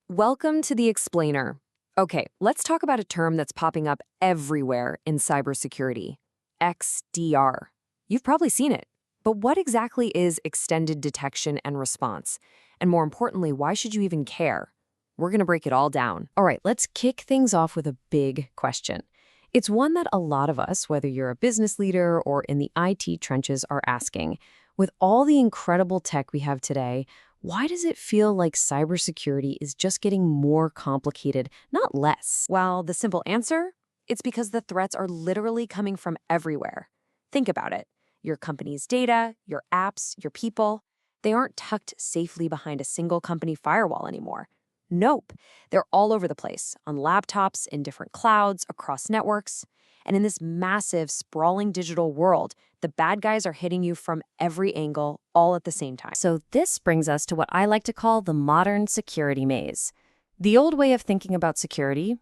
Welcome to the Explainer. Okay, let's talk about a term that's popping up everywhere in cybersecurity: XDR. You've probably seen it. But what exactly is extended detection and response? And more importantly, why should you even care? We're going to break it all down. All right, let's kick things off with a big question. It's one that a lot of us, whether you're a business leader or in the IT trenches, are asking. With all the incredible tech we have today, why does it feel like cybersecurity is just getting more complicated, not less? Well, the simple answer? It's because the threats are literally coming from everywhere. Think about it. Your company's data, your apps, your people, they aren't tucked safely behind a single company firewall anymore. Nope. They're all over the place, on laptops, in different clouds, across networks. And in this massive, sprawling digital world, the bad guys are hitting you from every angle, all at the same time. So this brings us to what I like to call the modern security maze. The old way of thinking about security,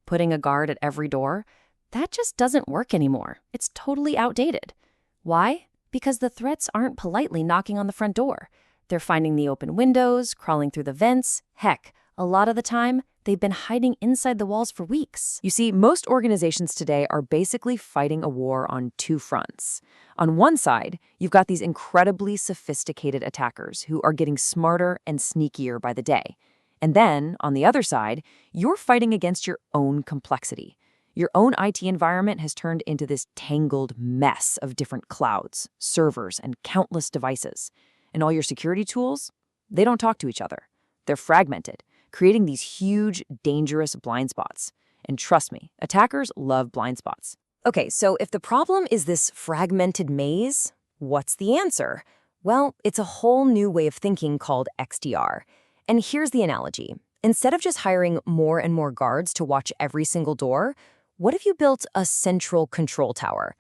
putting a guard at every door, that just doesn't work anymore. It's totally outdated. Why? Because the threats aren't politely knocking on the front door. They're finding the open windows, crawling through the vents. Heck, a lot of the time, they've been hiding inside the walls for weeks. You see, most organizations today are basically fighting a war on two fronts. On one side, you've got these incredibly sophisticated attackers who are getting smarter and sneakier by the day. And then, on the other side, you're fighting against your own complexity. Your own IT environment has turned into this tangled mess of different clouds, servers, and countless devices. And all your security tools, they don't talk to each other. They're fragmented, creating these huge, dangerous blind spots. And trust me, attackers love blind spots. Okay, so if the problem is this fragmented maze, what's the answer? Well, it's a whole new way of thinking called XDR. And here's the analogy. Instead of just hiring more and more guards to watch every single door, what if you built a central control tower?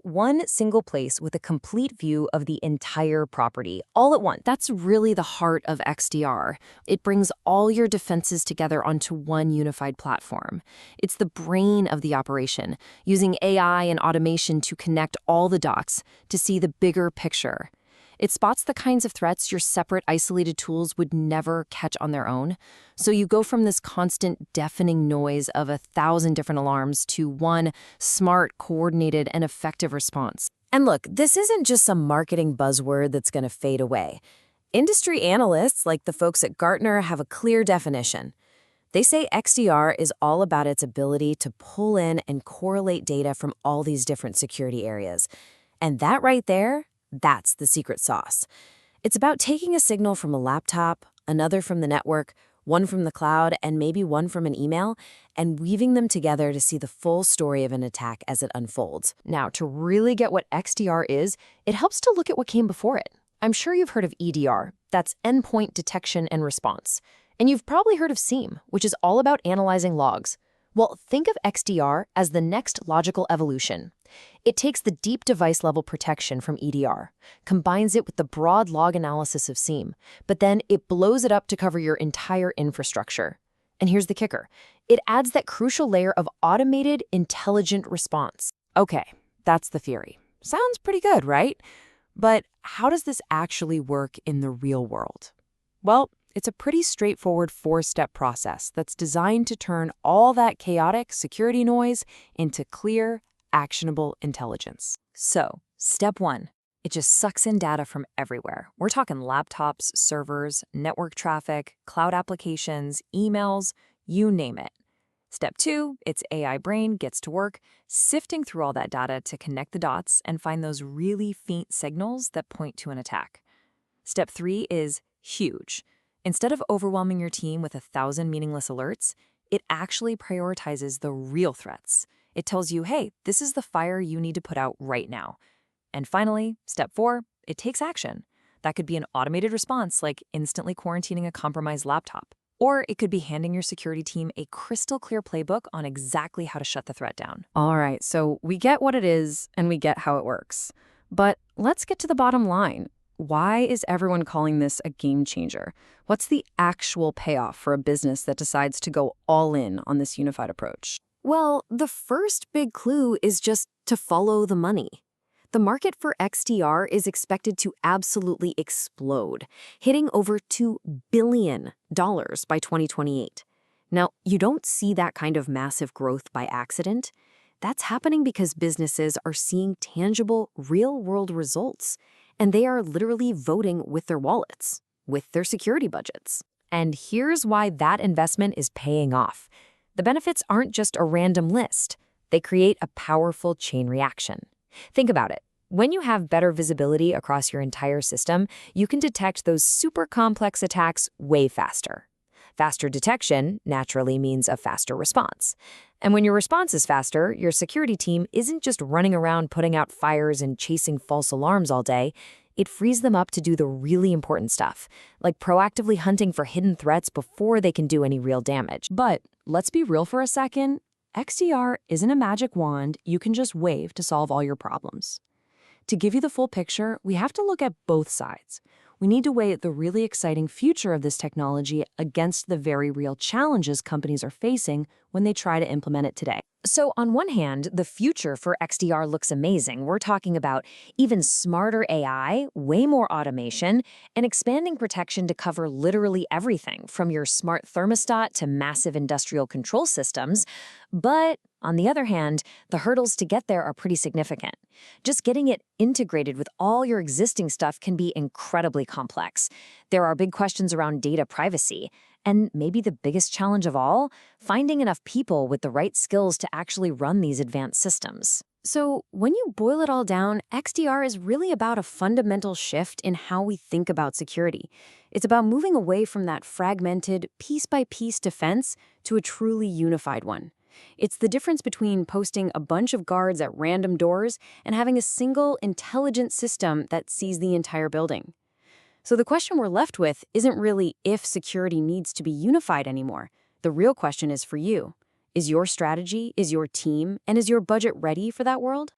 One single place with a complete view of the entire property, all at once. That's really the heart of XDR. It brings all your defenses together onto one unified platform. It's the brain of the operation, using AI and automation to connect all the dots to see the bigger picture. It spots the kinds of threats your separate, isolated tools would never catch on their own. So you go from this constant, deafening noise of 1,000 different alarms to one smart, coordinated, and effective response. And look, this isn't just some marketing buzzword that's going to fade away. Industry analysts, like the folks at Gartner, have a clear definition. They say XDR is all about its ability to pull in and correlate data from all these different security areas. And that right there, that's the secret sauce. It's about taking a signal from a laptop, another from the network, one from the cloud, and maybe one from an email, and weaving them together to see the full story of an attack as it unfolds. Now, to really get what XDR is, it helps to look at what came before it. I'm sure you've heard of EDR. That's Endpoint Detection and Response. And you've probably heard of SIEM, which is all about analyzing logs. Well, think of XDR as the next logical evolution. It takes the deep device-level protection from EDR, combines it with the broad log analysis of SIEM, but then it blows it up to cover your entire infrastructure. And here's the kicker. It adds that crucial layer of automated, intelligent response. Okay, that's the theory. Sounds pretty good, right? But how does this actually work in the real world? Well, it's a pretty straightforward 4-step process that's designed to turn all that chaotic security noise into clear, actionable intelligence. So, step 1, it just sucks in data from everywhere. We're talking laptops, servers, network traffic, cloud applications, emails, you name it. Step 2, its AI brain gets to work, sifting through all that data to connect the dots and find those really faint signals that point to an attack. Step 3 is huge. Instead of overwhelming your team with 1,000 meaningless alerts, it actually prioritizes the real threats. It tells you, hey, this is the fire you need to put out right now. And finally, step 4, it takes action. That could be an automated response, like instantly quarantining a compromised laptop. Or it could be handing your security team a crystal clear playbook on exactly how to shut the threat down. All right, so we get what it is and we get how it works. But let's get to the bottom line. Why is everyone calling this a game changer? What's the actual payoff for a business that decides to go all in on this unified approach? Well, the first big clue is just to follow the money. The market for XDR is expected to absolutely explode, hitting over $2 billion by 2028. Now, you don't see that kind of massive growth by accident. That's happening because businesses are seeing tangible, real-world results, and they are literally voting with their wallets, with their security budgets. And here's why that investment is paying off. The benefits aren't just a random list. They create a powerful chain reaction. Think about it. When you have better visibility across your entire system, you can detect those super complex attacks way faster. Faster detection naturally means a faster response. And when your response is faster, your security team isn't just running around putting out fires and chasing false alarms all day. It frees them up to do the really important stuff, like proactively hunting for hidden threats before they can do any real damage. But let's be real for a second. XDR isn't a magic wand you can just wave to solve all your problems. To give you the full picture, we have to look at both sides. We need to weigh the really exciting future of this technology against the very real challenges companies are facing when they try to implement it today. So on one hand, the future for XDR looks amazing. We're talking about even smarter AI, way more automation, and expanding protection to cover literally everything, from your smart thermostat to massive industrial control systems. But on the other hand, the hurdles to get there are pretty significant. Just getting it integrated with all your existing stuff can be incredibly complex. There are big questions around data privacy. And maybe the biggest challenge of all, finding enough people with the right skills to actually run these advanced systems. So when you boil it all down, XDR is really about a fundamental shift in how we think about security. It's about moving away from that fragmented, piece-by-piece defense to a truly unified one. It's the difference between posting a bunch of guards at random doors and having a single, intelligent system that sees the entire building. So the question we're left with isn't really if security needs to be unified anymore. The real question is for you. Is your strategy, is your team, and is your budget ready for that world?